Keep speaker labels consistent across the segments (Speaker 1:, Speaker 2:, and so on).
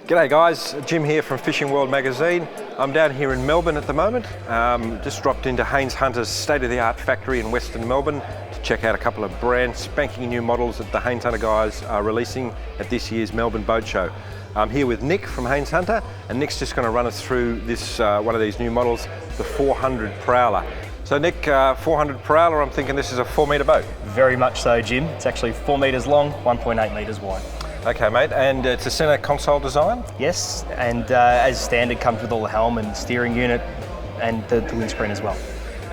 Speaker 1: G'day guys, Jim here from Fishing World magazine. I'm down here in Melbourne at the moment. Just dropped into Haines Hunter's state-of-the-art factory in Western Melbourne to check out a couple of brand spanking new models that the Haines Hunter guys are releasing at this year's Melbourne Boat Show. I'm here with Nick from Haines Hunter, and Nick's just going to run us through this one of these new models, the 400 Prowler. So Nick, 400 Prowler, I'm thinking this is a 4-metre boat.
Speaker 2: Very much so, Jim. It's actually 4 metres long, 1.8 metres wide.
Speaker 1: Okay mate, and it's a centre console design?
Speaker 2: Yes, and as standard comes with all the helm and steering unit and the windscreen as well.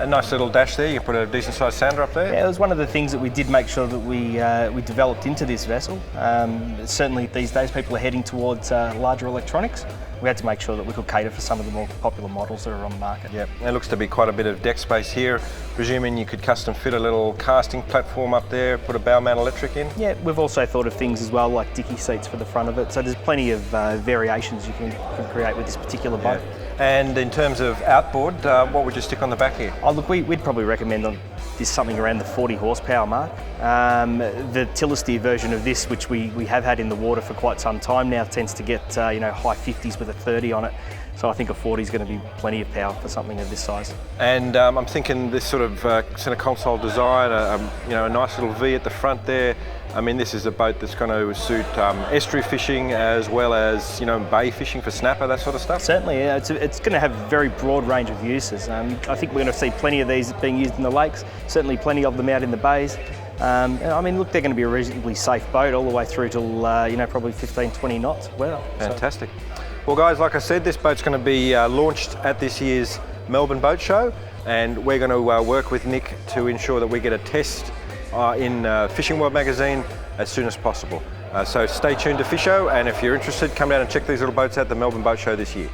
Speaker 1: A nice little dash there, you can put a decent sized sounder up there?
Speaker 2: Yeah, it was one of the things that we did make sure that we developed into this vessel. Certainly these days people are heading towards larger electronics. We had to make sure that we could cater for some of the more popular models that are on the market.
Speaker 1: Yeah, there looks to be quite a bit of deck space here. Presuming you could custom fit a little casting platform up there, put a bow mount electric in?
Speaker 2: Yeah, we've also thought of things as well, like dicky seats for the front of it. So there's plenty of variations you can create with this particular boat.
Speaker 1: Yeah. And in terms of outboard, what would you stick on the back here?
Speaker 2: Oh, look, we'd probably recommend on this something around the 40 horsepower mark. The tiller steer version of this, which we have had in the water for quite some time now, tends to get high 50s with a 30 on it. So I think a 40 is going to be plenty of power for something of this size.
Speaker 1: And I'm thinking this sort of centre console design, a nice little V at the front there. I mean, this is a boat that's going to suit estuary fishing as well as bay fishing for snapper, that sort of stuff.
Speaker 2: Certainly, yeah. It's going to have a very broad range of uses. I think we're going to see plenty of these being used in the lakes. Certainly, plenty of them out in the bays. I mean, look, they're going to be a reasonably safe boat all the way through till probably 15, 20 knots. Well,
Speaker 1: fantastic. Well guys, like I said, this boat's going to be launched at this year's Melbourne Boat Show, and we're going to work with Nick to ensure that we get a test in Fishing World magazine as soon as possible. So stay tuned to Fisho, and if you're interested, come down and check these little boats out at the Melbourne Boat Show this year.